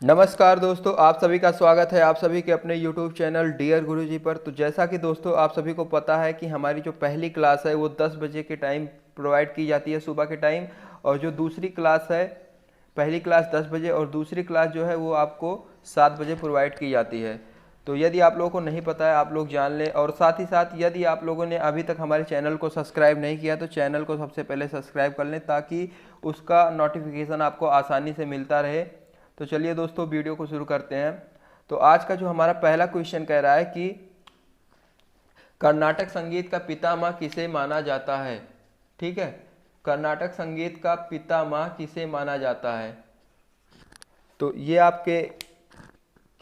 नमस्कार दोस्तों, आप सभी का स्वागत है आप सभी के अपने YouTube चैनल डियर गुरुजी पर। तो जैसा कि दोस्तों आप सभी को पता है कि हमारी जो पहली क्लास है वो 10 बजे के टाइम प्रोवाइड की जाती है सुबह के टाइम, और जो दूसरी क्लास है, पहली क्लास 10 बजे और दूसरी क्लास जो है वो आपको 7 बजे प्रोवाइड की जाती है। तो यदि आप लोगों को नहीं पता है आप लोग जान लें, और साथ ही साथ यदि आप लोगों ने अभी तक हमारे चैनल को सब्सक्राइब नहीं किया तो चैनल को सबसे पहले सब्सक्राइब कर लें ताकि उसका नोटिफिकेशन आपको आसानी से मिलता रहे। तो चलिए दोस्तों वीडियो को शुरू करते हैं। तो आज का जो हमारा पहला क्वेश्चन कह रहा है कि कर्नाटक संगीत का पितामह किसे माना जाता है। ठीक है, कर्नाटक संगीत का पितामह किसे माना जाता है। तो ये आपके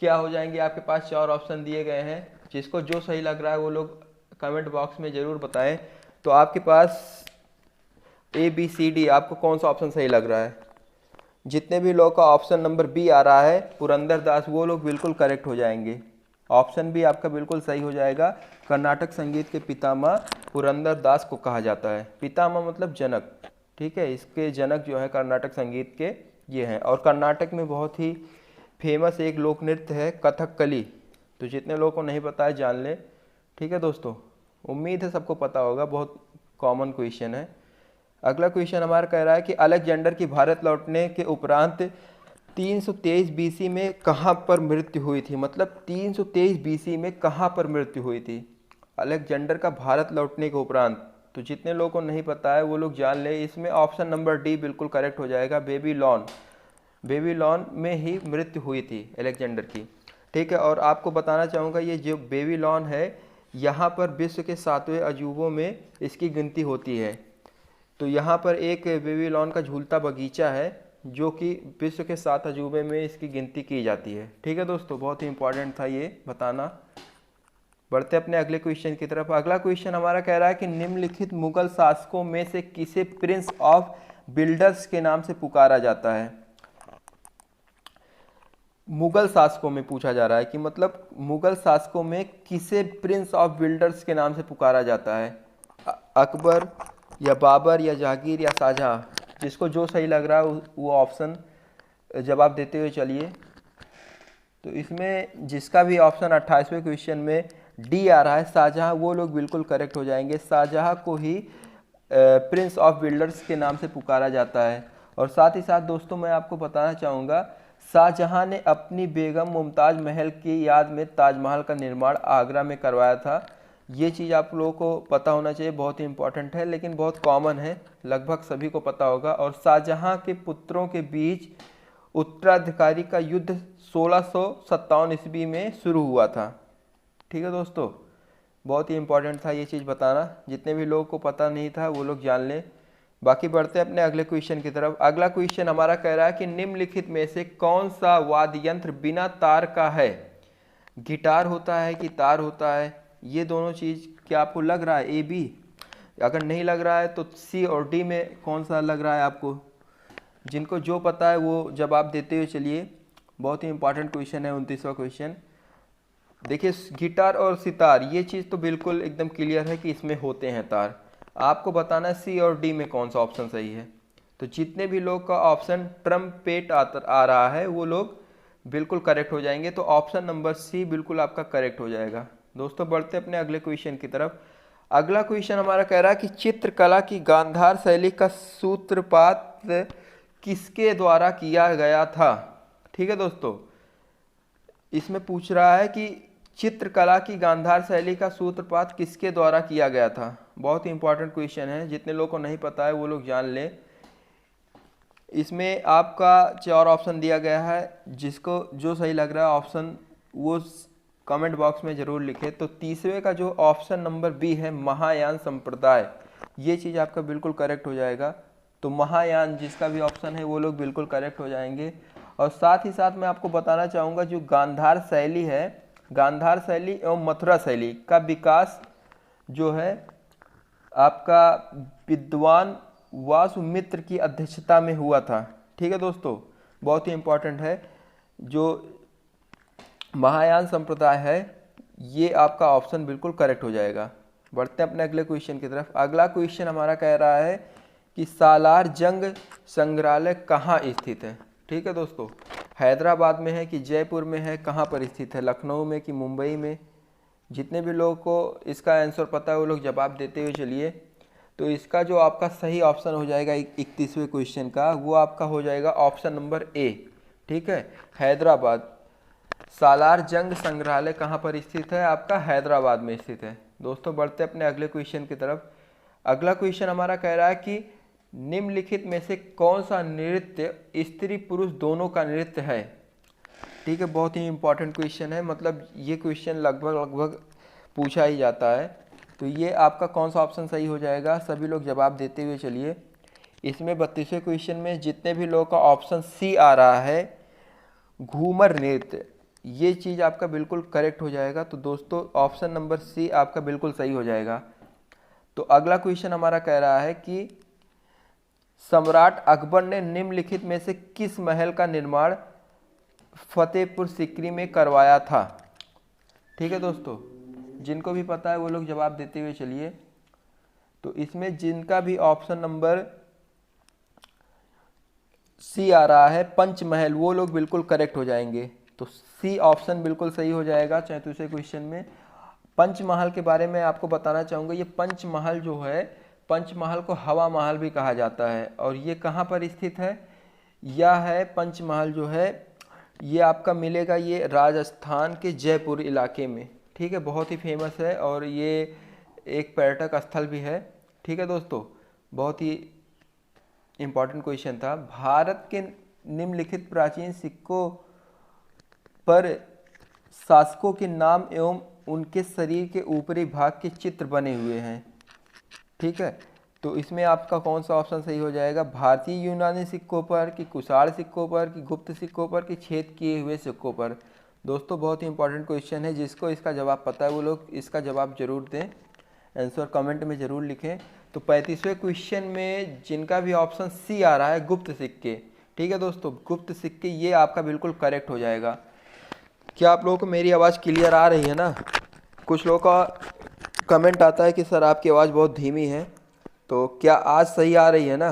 क्या हो जाएंगे, आपके पास 4 ऑप्शन दिए गए हैं, जिसको जो सही लग रहा है वो लोग कमेंट बॉक्स में ज़रूर बताएं। तो आपके पास ABCD, आपको कौन सा ऑप्शन सही लग रहा है। जितने भी लोग का ऑप्शन नंबर बी आ रहा है पुरंदर दास, वो लोग बिल्कुल करेक्ट हो जाएंगे। ऑप्शन बी आपका बिल्कुल सही हो जाएगा। कर्नाटक संगीत के पितामह पुरंदर दास को कहा जाता है। पितामह मतलब जनक, ठीक है, इसके जनक जो है कर्नाटक संगीत के ये हैं। और कर्नाटक में बहुत ही फेमस एक लोक नृत्य है कथकली। तो जितने लोगों को नहीं पता है जान ले। ठीक है दोस्तों, उम्मीद है सबको पता होगा, बहुत कॉमन क्वेश्चन है। अगला क्वेश्चन हमारा कह रहा है कि अलेक्जेंडर की भारत लौटने के उपरांत 323 BC में कहाँ पर मृत्यु हुई थी। मतलब 323 BC में कहाँ पर मृत्यु हुई थी अलेक्जेंडर का भारत लौटने के उपरांत। तो जितने लोगों को नहीं पता है वो लोग जान ले। इसमें ऑप्शन नंबर डी बिल्कुल करेक्ट हो जाएगा। बेबीलोन, बेबीलोन में ही मृत्यु हुई थी अलेक्जेंडर की। ठीक है, और आपको बताना चाहूँगा ये जो बेबीलोन है यहाँ पर विश्व के 7वें अजूबों में इसकी गिनती होती है। तो यहाँ पर एक बेबीलोन का झूलता बगीचा है जो कि विश्व के 7 अजूबे में इसकी गिनती की जाती है। ठीक है दोस्तों, बहुत ही इंपॉर्टेंट था ये बताना। बढ़ते अपने अगले क्वेश्चन की तरफ। अगला क्वेश्चन हमारा कह रहा है कि निम्नलिखित मुगल शासकों में से किसे प्रिंस ऑफ बिल्डर्स के नाम से पुकारा जाता है। मुगल शासकों में पूछा जा रहा है कि मतलब मुगल शासकों में किसे प्रिंस ऑफ बिल्डर्स के नाम से पुकारा जाता है। अकबर या बाबर या जहांगीर या शाहजहां, जिसको जो सही लग रहा है वो ऑप्शन जवाब देते हुए चलिए। तो इसमें जिसका भी ऑप्शन 28वें क्वेश्चन में डी आ रहा है शाहजहां, वो लोग बिल्कुल करेक्ट हो जाएंगे। शाहजहां को ही प्रिंस ऑफ बिल्डर्स के नाम से पुकारा जाता है। और साथ ही साथ दोस्तों मैं आपको बताना चाहूँगा, शाहजहां ने अपनी बेगम मुमताज़ महल की याद में ताजमहल का निर्माण आगरा में करवाया था। ये चीज़ आप लोगों को पता होना चाहिए, बहुत ही इंपॉर्टेंट है, लेकिन बहुत कॉमन है, लगभग सभी को पता होगा। और शाहजहां के पुत्रों के बीच उत्तराधिकारी का युद्ध 1657 ईस्वी में शुरू हुआ था। ठीक है दोस्तों, बहुत ही इंपॉर्टेंट था ये चीज़ बताना। जितने भी लोगों को पता नहीं था वो लोग जान लें। बाकी बढ़ते हैं अपने अगले क्वेश्चन की तरफ। अगला क्वेश्चन हमारा कह रहा है कि निम्नलिखित में से कौन सा वाद्य यंत्र बिना तार का है। गिटार होता है कि तार होता है, ये दोनों चीज़ क्या आपको लग रहा है। AB, अगर नहीं लग रहा है तो C और D में कौन सा लग रहा है आपको। जिनको जो पता है वो जवाब देते हुए चलिए। बहुत ही इंपॉर्टेंट क्वेश्चन है 29वां क्वेश्चन। देखिए गिटार और सितार, ये चीज़ तो बिल्कुल एकदम क्लियर है कि इसमें होते हैं तार। आपको बताना है C और D में कौन सा ऑप्शन सही है। तो जितने भी लोग का ऑप्शन ट्रम्पेट आ रहा है वो लोग बिल्कुल करेक्ट हो जाएंगे। तो ऑप्शन नंबर C बिल्कुल आपका करेक्ट हो जाएगा। दोस्तों बढ़ते अपने अगले क्वेश्चन की तरफ। अगला क्वेश्चन हमारा कह रहा है कि चित्रकला की गांधार शैली का सूत्रपात किसके द्वारा किया गया था। ठीक है दोस्तों, इसमें पूछ रहा है कि चित्रकला की गांधार शैली का सूत्रपात किसके द्वारा किया गया था। बहुत ही इंपॉर्टेंट क्वेश्चन है, जितने लोगों को नहीं पता है वो लोग जान ले। इसमें आपका 4 ऑप्शन दिया गया है, जिसको जो सही लग रहा है ऑप्शन वो कमेंट बॉक्स में ज़रूर लिखे। तो तीसरे का जो ऑप्शन नंबर बी है महायान संप्रदाय, ये चीज़ आपका बिल्कुल करेक्ट हो जाएगा। तो महायान जिसका भी ऑप्शन है वो लोग बिल्कुल करेक्ट हो जाएंगे। और साथ ही साथ मैं आपको बताना चाहूँगा जो गांधार शैली है, गांधार शैली एवं मथुरा शैली का विकास जो है आपका विद्वान वासुमित्र की अध्यक्षता में हुआ था। ठीक है दोस्तों, बहुत ही इंपॉर्टेंट है। जो महायान संप्रदाय है ये आपका ऑप्शन बिल्कुल करेक्ट हो जाएगा। बढ़ते हैं अपने अगले क्वेश्चन की तरफ। अगला क्वेश्चन हमारा कह रहा है कि सालार जंग संग्रहालय कहाँ स्थित है। ठीक है दोस्तों, हैदराबाद में है कि जयपुर में है, कहाँ पर स्थित है, लखनऊ में कि मुंबई में? जितने भी लोगों को इसका आंसर पता है वो लोग जवाब देते हुए चलिए। तो इसका जो आपका सही ऑप्शन हो जाएगा 31वें क्वेश्चन का, वो आपका हो जाएगा ऑप्शन नंबर ए। ठीक है, हैदराबाद। सालार जंग संग्रहालय कहाँ पर स्थित है? आपका हैदराबाद में स्थित है। दोस्तों बढ़ते अपने अगले क्वेश्चन की तरफ। अगला क्वेश्चन हमारा कह रहा है कि निम्नलिखित में से कौन सा नृत्य स्त्री पुरुष दोनों का नृत्य है? ठीक है, बहुत ही इंपॉर्टेंट क्वेश्चन है, मतलब ये क्वेश्चन लगभग पूछा ही जाता है। तो ये आपका कौन सा ऑप्शन सही हो जाएगा? सभी लोग जवाब देते हुए चलिए। इसमें 32वें क्वेश्चन में जितने भी लोगों का ऑप्शन सी आ रहा है, घूमर नृत्य, ये चीज़ आपका बिल्कुल करेक्ट हो जाएगा। तो दोस्तों ऑप्शन नंबर सी आपका बिल्कुल सही हो जाएगा। तो अगला क्वेश्चन हमारा कह रहा है कि सम्राट अकबर ने निम्नलिखित में से किस महल का निर्माण फतेहपुर सीकरी में करवाया था? ठीक है दोस्तों, जिनको भी पता है वो लोग जवाब देते हुए चलिए। तो इसमें जिनका भी ऑप्शन नंबर सी आ रहा है पंचमहल, वो लोग बिल्कुल करेक्ट हो जाएंगे। तो सी ऑप्शन बिल्कुल सही हो जाएगा 34वें क्वेश्चन में। पंचमहल के बारे में आपको बताना चाहूँगा, ये पंचमहल जो है, पंचमहल को हवा महल भी कहा जाता है। और ये कहाँ पर स्थित है? यह है पंचमहल जो है, ये आपका मिलेगा ये राजस्थान के जयपुर इलाके में। ठीक है, बहुत ही फेमस है और ये एक पर्यटक स्थल भी है। ठीक है दोस्तों, बहुत ही इम्पॉर्टेंट क्वेश्चन था। भारत के निम्नलिखित प्राचीन सिक्कों पर शासकों के नाम एवं उनके शरीर के ऊपरी भाग के चित्र बने हुए हैं। ठीक है, तो इसमें आपका कौन सा ऑप्शन सही हो जाएगा? भारतीय यूनानी सिक्कों पर कि कुषाण सिक्कों पर कि गुप्त सिक्कों पर कि छेद किए हुए सिक्कों पर? दोस्तों बहुत ही इंपॉर्टेंट क्वेश्चन है, जिसको इसका जवाब पता है वो लोग इसका जवाब जरूर दें, आंसर कमेंट में ज़रूर लिखें। तो 35वें क्वेश्चन में जिनका भी ऑप्शन सी आ रहा है गुप्त सिक्के, ठीक है दोस्तों, गुप्त सिक्के, ये आपका बिल्कुल करेक्ट हो जाएगा। क्या आप लोगों को मेरी आवाज़ क्लियर आ रही है ना? कुछ लोगों का कमेंट आता है कि सर आपकी आवाज़ बहुत धीमी है, तो क्या आज सही आ रही है ना?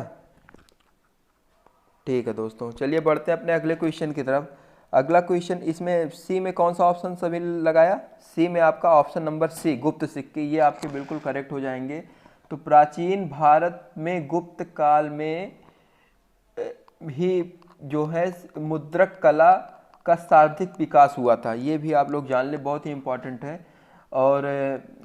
ठीक है दोस्तों, चलिए बढ़ते हैं अपने अगले क्वेश्चन की तरफ। अगला क्वेश्चन, इसमें सी में कौन सा ऑप्शन सभी लगाया? सी में आपका ऑप्शन नंबर सी गुप्त सिक्के, ये आपके बिल्कुल करेक्ट हो जाएंगे। तो प्राचीन भारत में गुप्त काल में भी जो है मुद्रक कला का सर्वाधिक विकास हुआ था, ये भी आप लोग जान ले, बहुत ही इम्पोर्टेंट है। और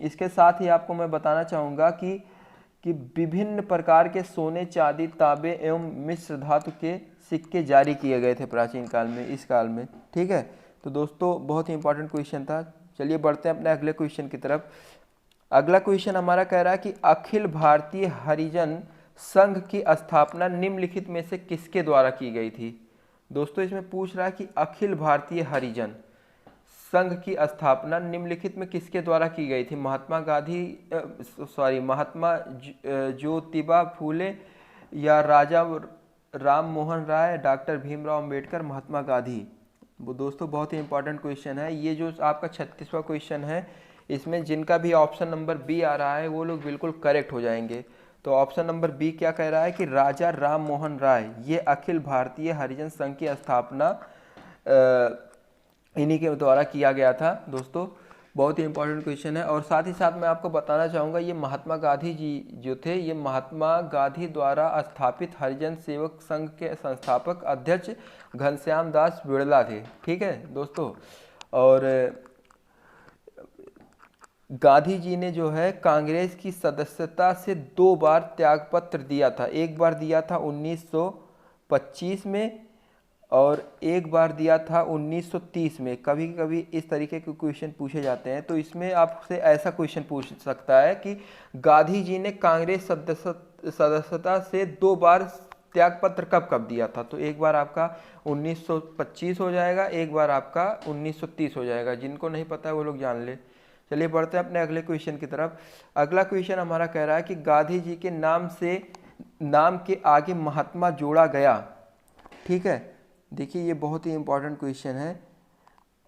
इसके साथ ही आपको मैं बताना चाहूँगा कि विभिन्न प्रकार के सोने, चांदी, तांबे एवं मिश्र धातु के सिक्के जारी किए गए थे प्राचीन काल में, इस काल में। ठीक है, तो दोस्तों बहुत ही इंपॉर्टेंट क्वेश्चन था। चलिए बढ़ते हैं अपने अगले क्वेश्चन की तरफ। अगला क्वेश्चन हमारा कह रहा है कि अखिल भारतीय हरिजन संघ की स्थापना निम्नलिखित में से किसके द्वारा की गई थी? दोस्तों इसमें पूछ रहा है कि अखिल भारतीय हरिजन संघ की स्थापना निम्नलिखित में किसके द्वारा की गई थी? महात्मा ज्योतिबा फूले या राजा राम मोहन राय, डॉक्टर भीमराव अंबेडकर, महात्मा गांधी? वो दोस्तों बहुत ही इंपॉर्टेंट क्वेश्चन है। ये जो आपका 36वां क्वेश्चन है, इसमें जिनका भी ऑप्शन नंबर बी आ रहा है वो लोग बिल्कुल करेक्ट हो जाएंगे। तो ऑप्शन नंबर बी क्या कह रहा है कि राजा राम मोहन राय, ये अखिल भारतीय हरिजन संघ की स्थापना इन्हीं के द्वारा किया गया था। दोस्तों बहुत ही इंपॉर्टेंट क्वेश्चन है। और साथ ही साथ मैं आपको बताना चाहूँगा, ये महात्मा गांधी जी जो थे, ये महात्मा गांधी द्वारा स्थापित हरिजन सेवक संघ के संस्थापक अध्यक्ष घनश्याम दास बिड़ला थे। ठीक है दोस्तों, और गांधी जी ने जो है कांग्रेस की सदस्यता से 2 बार त्यागपत्र दिया था। एक बार दिया था 1925 में और एक बार दिया था 1930 में। कभी कभी इस तरीके के क्वेश्चन पूछे जाते हैं, तो इसमें आपसे ऐसा क्वेश्चन पूछ सकता है कि गांधी जी ने कांग्रेस सदस्यता से 2 बार त्यागपत्र कब कब दिया था? तो एक बार आपका 1925 हो जाएगा, एक बार आपका 1930 हो जाएगा। जिनको नहीं पता है वो लोग जान ले। चलिए बढ़ते हैं अपने अगले क्वेश्चन की तरफ। अगला क्वेश्चन हमारा कह रहा है कि गांधी जी के नाम के आगे महात्मा जोड़ा गया। ठीक है, देखिए ये बहुत ही इंपॉर्टेंट क्वेश्चन है,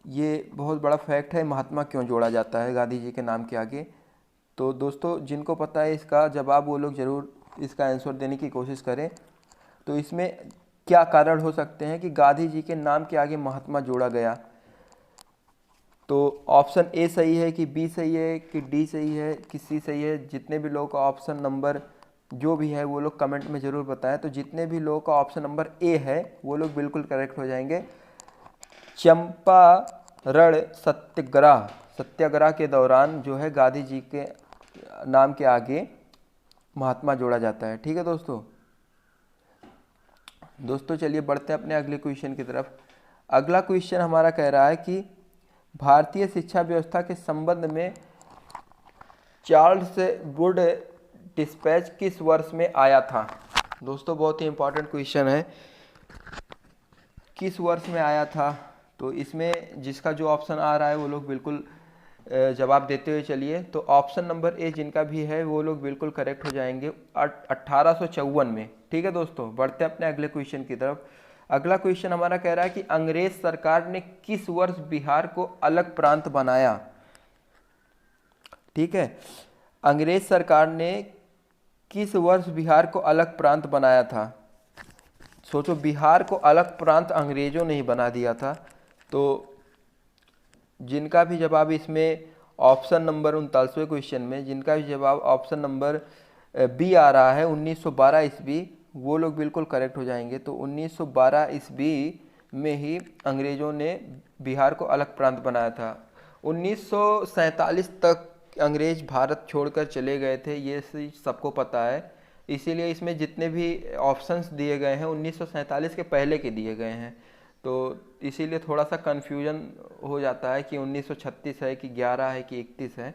ये बहुत बड़ा फैक्ट है, महात्मा क्यों जोड़ा जाता है गांधी जी के नाम के आगे। तो दोस्तों जिनको पता है इसका जवाब वो लोग ज़रूर इसका आंसर देने की कोशिश करें। तो इसमें क्या कारण हो सकते हैं कि गांधी जी के नाम के आगे महात्मा जोड़ा गया? तो ऑप्शन ए सही है कि बी सही है कि डी सही है कि सी सही है? जितने भी लोगों का ऑप्शन नंबर जो भी है वो लोग कमेंट में ज़रूर बताएं। तो जितने भी लोगों का ऑप्शन नंबर ए है वो लोग बिल्कुल करेक्ट हो जाएंगे। चंपारण सत्याग्रह के दौरान जो है गांधी जी के नाम के आगे महात्मा जोड़ा जाता है। ठीक है दोस्तों चलिए बढ़ते हैं अपने अगले क्वेश्चन की तरफ। अगला क्वेश्चन हमारा कह रहा है कि भारतीय शिक्षा व्यवस्था के संबंध में चार्ल्स वुड डिस्पैच किस वर्ष में आया था? दोस्तों बहुत ही इंपॉर्टेंट क्वेश्चन है, किस वर्ष में आया था? तो इसमें जिसका जो ऑप्शन आ रहा है वो लोग बिल्कुल जवाब देते हुए चलिए। तो ऑप्शन नंबर ए जिनका भी है वो लोग बिल्कुल करेक्ट हो जाएंगे 1854 में। ठीक है दोस्तों, बढ़ते हैं अपने अगले क्वेश्चन की तरफ। अगला क्वेश्चन हमारा कह रहा है कि अंग्रेज सरकार ने किस वर्ष बिहार को अलग प्रांत बनाया? ठीक है, अंग्रेज सरकार ने किस वर्ष बिहार को अलग प्रांत बनाया था? सोचो, बिहार को अलग प्रांत अंग्रेजों ने ही बना दिया था। तो जिनका भी जवाब इसमें ऑप्शन नंबर 39वें क्वेश्चन में जिनका भी जवाब ऑप्शन नंबर बी आ रहा है 1912 ईस्वी, वो लोग बिल्कुल करेक्ट हो जाएंगे। तो 1912 ईस्वी में ही अंग्रेज़ों ने बिहार को अलग प्रांत बनाया था। 1947 तक अंग्रेज भारत छोड़कर चले गए थे, ये सबको पता है। इसीलिए इसमें जितने भी ऑप्शंस दिए गए हैं 1947 के पहले के दिए गए हैं। तो इसीलिए थोड़ा सा कन्फ्यूजन हो जाता है कि 1936 है कि 11 है कि 31 है।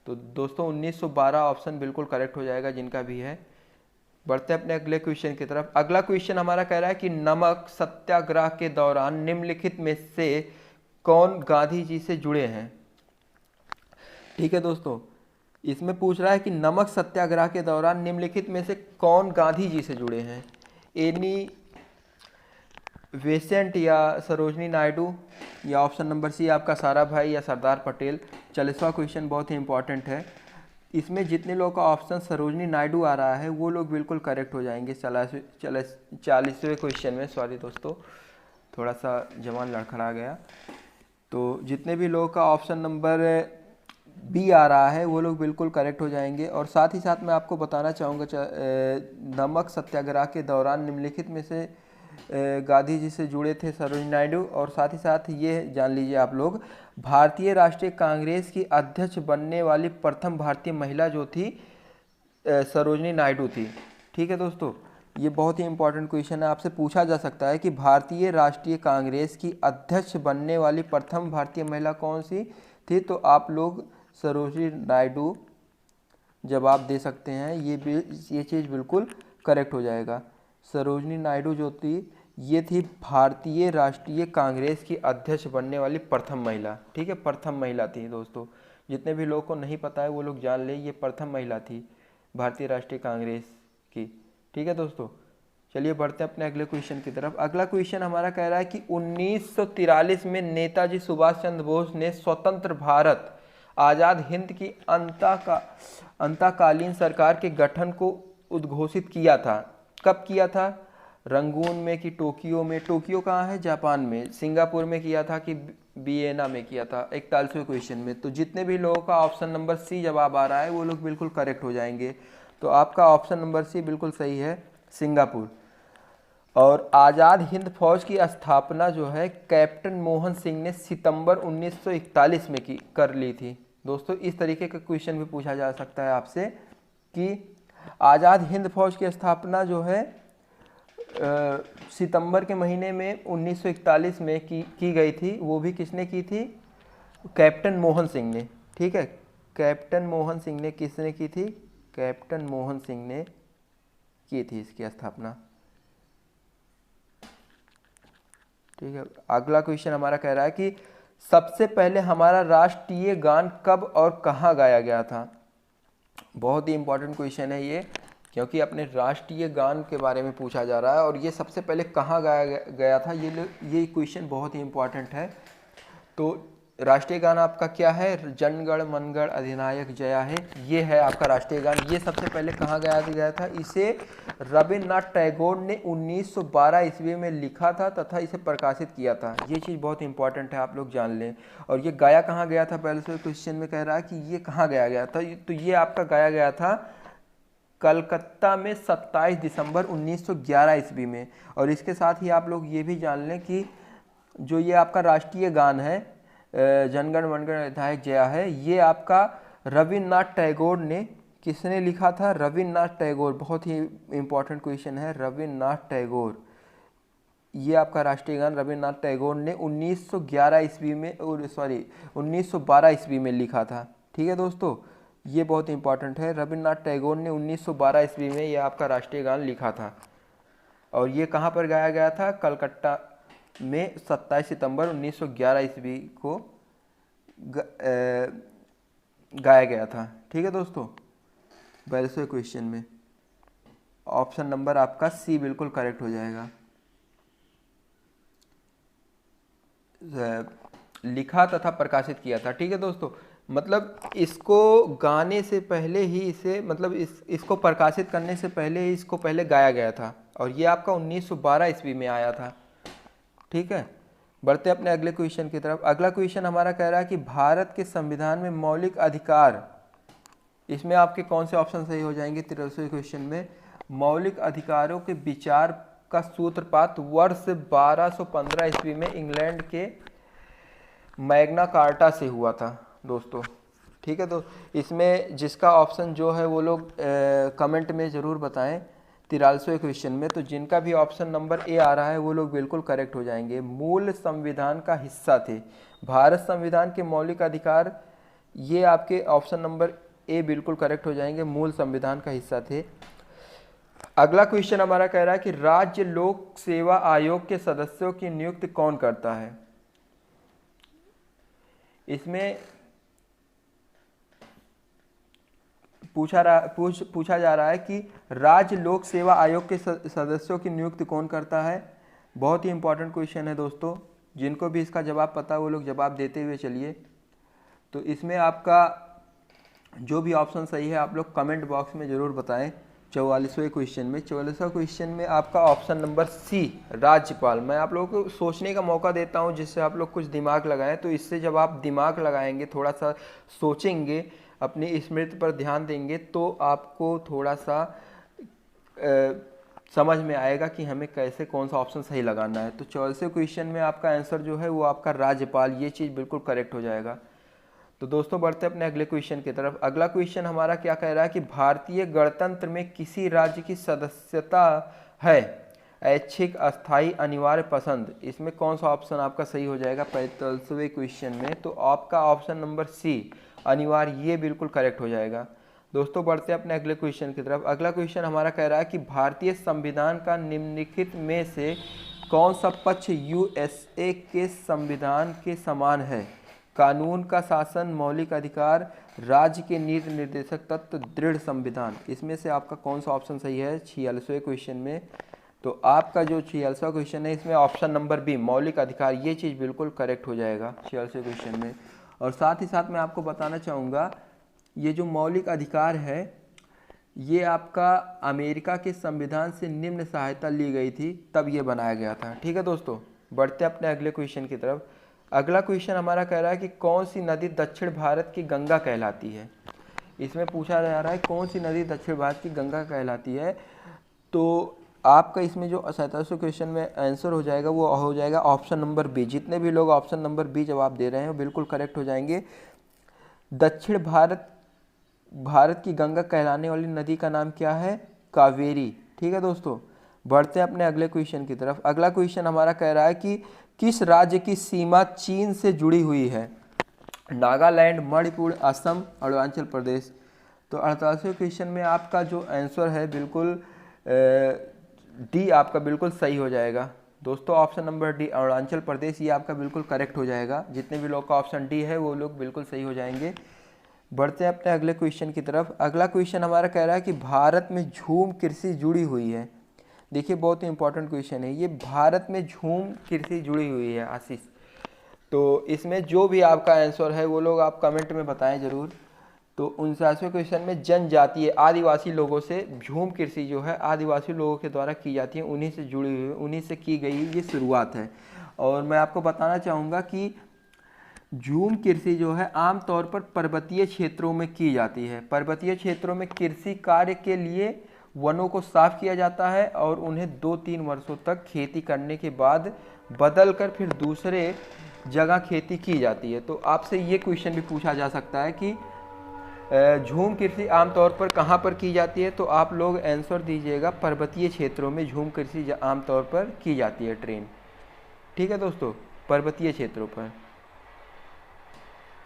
तो दोस्तों 1912 ऑप्शन बिल्कुल करेक्ट हो जाएगा जिनका भी है। बढ़ते हैं अपने अगले क्वेश्चन की तरफ। अगला क्वेश्चन हमारा कह रहा है कि नमक सत्याग्रह के दौरान निम्नलिखित में से कौन गांधी जी से जुड़े हैं? ठीक है दोस्तों, इसमें पूछ रहा है कि नमक सत्याग्रह के दौरान निम्नलिखित में से कौन गांधी जी से जुड़े हैं? एनी बेसेंट या सरोजनी नायडू, या ऑप्शन नंबर सी आपका सारा भाई या सरदार पटेल। 40वां क्वेश्चन बहुत ही इंपॉर्टेंट है। इसमें जितने लोगों का ऑप्शन सरोजनी नायडू आ रहा है वो लोग बिल्कुल करेक्ट हो जाएंगे 40वें क्वेश्चन में। सॉरी दोस्तों, थोड़ा सा जवान लड़खड़ा गया। तो जितने भी लोगों का ऑप्शन नंबर बी आ रहा है वो लोग बिल्कुल करेक्ट हो जाएंगे। और साथ ही साथ मैं आपको बताना चाहूँगा नमक सत्याग्रह के दौरान निम्नलिखित में से गांधी जी से जुड़े थे सरोजनी नायडू। और साथ ही साथ ये जान लीजिए आप लोग, भारतीय राष्ट्रीय कांग्रेस की अध्यक्ष बनने वाली प्रथम भारतीय महिला जो थी सरोजनी नायडू थी। ठीक है दोस्तों, ये बहुत ही इंपॉर्टेंट क्वेश्चन है, आपसे पूछा जा सकता है कि भारतीय राष्ट्रीय कांग्रेस की अध्यक्ष बनने वाली प्रथम भारतीय महिला कौन सी थी? तो आप लोग सरोजनी नायडू जवाब दे सकते हैं। ये चीज़ बिल्कुल करेक्ट हो जाएगा। सरोजनी नायडू जो थी ये थी भारतीय राष्ट्रीय कांग्रेस की अध्यक्ष बनने वाली प्रथम महिला। ठीक है, प्रथम महिला थी दोस्तों। जितने भी लोगों को नहीं पता है वो लोग जान ले, ये प्रथम महिला थी भारतीय राष्ट्रीय कांग्रेस की। ठीक है दोस्तों, चलिए बढ़ते हैं अपने अगले क्वेश्चन की तरफ। अगला क्वेश्चन हमारा कह रहा है कि 1943 में नेताजी सुभाष चंद्र बोस ने स्वतंत्र भारत आज़ाद हिंद की अंतकालीन सरकार के गठन को उद्घोषित किया था। कब किया था? रंगून में कि टोक्यो में? टोक्यो कहाँ है? जापान में। सिंगापुर में किया था कि वियना में किया था? 41वें क्वेश्चन में। तो जितने भी लोगों का ऑप्शन नंबर सी जवाब आ रहा है वो लोग बिल्कुल करेक्ट हो जाएंगे। तो आपका ऑप्शन नंबर सी बिल्कुल सही है, सिंगापुर। और आज़ाद हिंद फौज की स्थापना जो है कैप्टन मोहन सिंह ने सितंबर 1941 में कर ली थी। दोस्तों इस तरीके का क्वेश्चन भी पूछा जा सकता है आपसे कि आज़ाद हिंद फौज की स्थापना जो है सितंबर के महीने में 1941 में की गई थी। वो भी किसने की थी? कैप्टन मोहन सिंह ने। ठीक है, कैप्टन मोहन सिंह ने किसने की थी? कैप्टन मोहन सिंह ने की थी इसकी स्थापना। ठीक है, अगला क्वेश्चन हमारा कह रहा है कि सबसे पहले हमारा राष्ट्रीय गान कब और कहाँ गाया गया था? बहुत ही इंपॉर्टेंट क्वेश्चन है ये, क्योंकि अपने राष्ट्रीय गान के बारे में पूछा जा रहा है और ये सबसे पहले कहाँ गाया गया था, ये क्वेश्चन बहुत ही इंपॉर्टेंट है। तो राष्ट्रीय गान आपका क्या है? जनगण मनगण अधिनायक जया है, ये है आपका राष्ट्रीय गान। ये सबसे पहले कहाँ गाया गया था? इसे रविन्द्रनाथ टैगोर ने 1912 ईस्वी में लिखा था तथा इसे प्रकाशित किया था। ये चीज़ बहुत इंपॉर्टेंट है, आप लोग जान लें। और ये गाया कहाँ गया था? पहले से क्वेश्चन में कह रहा है कि ये कहाँ गाया गया था, तो ये आपका गाया गया था कलकत्ता में 27 दिसंबर 1911 ईस्वी में। और इसके साथ ही आप लोग ये भी जान लें कि जो ये आपका राष्ट्रीय गान है जनगण मनगण अधिनायक जया है, ये आपका रविन्द्रनाथ टैगोर ने, किसने लिखा था? रविन्द्रनाथ टैगोर। बहुत ही इंपॉर्टेंट क्वेश्चन है, रविन्द्रनाथ टैगोर। ये आपका राष्ट्रीय गान रविन्द्रनाथ टैगोर ने 1911 ईस्वी में, सॉरी 1912 ईस्वी में लिखा था। ठीक है दोस्तों, ये बहुत इंपॉर्टेंट है। रविन्द्रनाथ टैगोर ने 1912 ईस्वी में ये आपका राष्ट्रीय गान लिखा था। और ये कहाँ पर गाया गया था? कलकत्ता में 27 सितंबर 1911 ईस्वी को गाया गया था। ठीक है दोस्तों, 42वें क्वेश्चन में ऑप्शन नंबर आपका सी बिल्कुल करेक्ट हो जाएगा। लिखा तथा प्रकाशित किया था। ठीक है दोस्तों, मतलब इसको गाने से पहले ही इसे, मतलब इसको प्रकाशित करने से पहले ही इसको पहले गाया गया था। और ये आपका 1912 ईस्वी में आया था। ठीक है, बढ़ते अपने अगले क्वेश्चन की तरफ। अगला क्वेश्चन हमारा कह रहा है कि भारत के संविधान में मौलिक अधिकार, इसमें आपके कौन से ऑप्शन सही हो जाएंगे? 83वें क्वेश्चन में मौलिक अधिकारों के विचार का सूत्रपात वर्ष 1215 ईस्वी में इंग्लैंड के मैग्ना कार्टा से हुआ था दोस्तों। ठीक है, तो इसमें जिसका ऑप्शन जो है वो लोग कमेंट में ज़रूर बताएं 43वें क्वेश्चन में। तो जिनका भी ऑप्शन नंबर ए आ रहा है वो लोग बिल्कुल करेक्ट हो जाएंगे। मूल संविधान का हिस्सा थे। भारत संविधान के मौलिक अधिकार, ये आपके ऑप्शन नंबर ए बिल्कुल करेक्ट हो जाएंगे, मूल संविधान का हिस्सा थे। अगला क्वेश्चन हमारा कह रहा है कि राज्य लोक सेवा आयोग के सदस्यों की नियुक्ति कौन करता है? इसमें पूछा जा रहा है कि राज्य लोक सेवा आयोग के सदस्यों की नियुक्ति कौन करता है। बहुत ही इंपॉर्टेंट क्वेश्चन है दोस्तों, जिनको भी इसका जवाब पता है वो लोग जवाब देते हुए चलिए। तो इसमें आपका जो भी ऑप्शन सही है आप लोग कमेंट बॉक्स में ज़रूर बताएं। 44वें क्वेश्चन में, 44वां क्वेश्चन में आपका ऑप्शन नंबर सी राज्यपाल। मैं आप लोगों को सोचने का मौका देता हूं जिससे आप लोग कुछ दिमाग लगाएं। तो इससे जब आप दिमाग लगाएंगे, थोड़ा सा सोचेंगे, अपनी स्मृति पर ध्यान देंगे, तो आपको थोड़ा सा समझ में आएगा कि हमें कैसे कौन सा ऑप्शन सही लगाना है। तो 44वें क्वेश्चन में आपका आंसर जो है वो आपका राज्यपाल, ये चीज़ बिल्कुल करेक्ट हो जाएगा। तो दोस्तों बढ़ते अपने अगले क्वेश्चन की तरफ। अगला क्वेश्चन हमारा क्या कह रहा है कि भारतीय गणतंत्र में किसी राज्य की सदस्यता है ऐच्छिक, अस्थाई, अनिवार्य, पसंद। इसमें कौन सा ऑप्शन आपका सही हो जाएगा 45वें क्वेश्चन में? तो आपका ऑप्शन नंबर सी अनिवार्य, ये बिल्कुल करेक्ट हो जाएगा। दोस्तों बढ़ते अपने अगले क्वेश्चन की तरफ। अगला क्वेश्चन हमारा कह रहा है कि भारतीय संविधान का निम्नलिखित में से कौन सा पक्ष यूएसए के संविधान के समान है? कानून का शासन, मौलिक अधिकार, राज्य के नीति निर्देशक तत्व, दृढ़ संविधान। इसमें से आपका कौन सा ऑप्शन सही है 46वें क्वेश्चन में? तो आपका जो 46वां क्वेश्चन है इसमें ऑप्शन नंबर बी मौलिक अधिकार, ये चीज़ बिल्कुल करेक्ट हो जाएगा 46वें क्वेश्चन में। और साथ ही साथ मैं आपको बताना चाहूँगा, ये जो मौलिक अधिकार है ये आपका अमेरिका के संविधान से निम्न सहायता ली गई थी, तब ये बनाया गया था। ठीक है दोस्तों, बढ़ते अपने अगले क्वेश्चन की तरफ। अगला क्वेश्चन हमारा कह रहा है कि कौन सी नदी दक्षिण भारत की गंगा कहलाती है? इसमें पूछा जा रहा है कौन सी नदी दक्षिण भारत की गंगा कहलाती है। तो आपका इसमें जो 47वें क्वेश्चन में आंसर हो जाएगा वो हो जाएगा ऑप्शन नंबर बी। जितने भी लोग ऑप्शन नंबर बी जवाब दे रहे हैं वो बिल्कुल करेक्ट हो जाएंगे। दक्षिण भारत की गंगा कहलाने वाली नदी का नाम क्या है? कावेरी। ठीक है दोस्तों, बढ़ते हैं अपने अगले क्वेश्चन की तरफ। अगला क्वेश्चन हमारा कह रहा है कि किस राज्य की सीमा चीन से जुड़ी हुई है? नागालैंड, मणिपुर, असम, अरुणाचल प्रदेश। तो 48वें क्वेश्चन में आपका जो आंसर है बिल्कुल डी आपका बिल्कुल सही हो जाएगा। दोस्तों option number D Arunachal Pradesh, ये आपका बिल्कुल करेक्ट हो जाएगा। जितने भी लोग का ऑप्शन डी है वो लोग बिल्कुल सही हो जाएंगे। बढ़ते हैं अपने अगले क्वेश्चन की तरफ। अगला क्वेश्चन हमारा कह रहा है कि भारत में झूम कृषि जुड़ी हुई है। देखिए बहुत ही इंपॉर्टेंट क्वेश्चन है ये, भारत में झूम कृषि जुड़ी हुई है आशीष। तो इसमें जो भी आपका आंसर है वो लोग आप कमेंट में बताएं ज़रूर। तो 49वें क्वेश्चन में जनजातीय आदिवासी लोगों से झूम कृषि जो है आदिवासी लोगों के द्वारा की जाती है, उन्हीं से जुड़ी हुई, उन्हीं से की गई ये शुरुआत है। और मैं आपको बताना चाहूँगा कि झूम कृषि जो है आमतौर पर पर्वतीय क्षेत्रों में की जाती है। पर्वतीय क्षेत्रों में कृषि कार्य के लिए वनों को साफ किया जाता है और उन्हें 2-3 वर्षों तक खेती करने के बाद बदल कर फिर दूसरे जगह खेती की जाती है। तो आपसे ये क्वेश्चन भी पूछा जा सकता है कि झूम कृषि आमतौर पर कहाँ पर की जाती है, तो आप लोग आंसर दीजिएगा पर्वतीय क्षेत्रों में झूम कृषि आमतौर पर की जाती है ट्रेन। ठीक है दोस्तों, पर्वतीय क्षेत्रों पर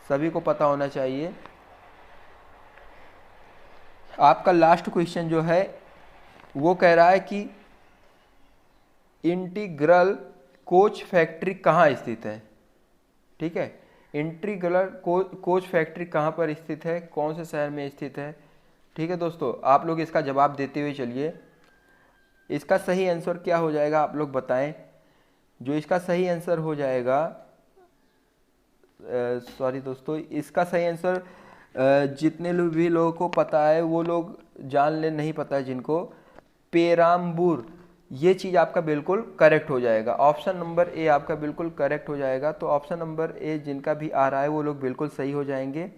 सभी को पता होना चाहिए। आपका लास्ट क्वेश्चन जो है वो कह रहा है कि इंटीग्रल कोच फैक्ट्री कहाँ स्थित है। ठीक है, इंटीग्रल कोच फैक्ट्री कहाँ पर स्थित है, कौन से शहर में स्थित है। ठीक है दोस्तों, आप लोग इसका जवाब देते हुए चलिए। इसका सही आंसर क्या हो जाएगा आप लोग बताएं। जो इसका सही आंसर हो जाएगा, सॉरी दोस्तों, इसका सही आंसर जितने भी लोगों को पता है वो लोग जान ले, नहीं पता है जिनको, पेराम्बूर, ये चीज़ आपका बिल्कुल करेक्ट हो जाएगा। ऑप्शन नंबर ए आपका बिल्कुल करेक्ट हो जाएगा। तो ऑप्शन नंबर ए जिनका भी आ रहा है वो लोग बिल्कुल सही हो जाएंगे।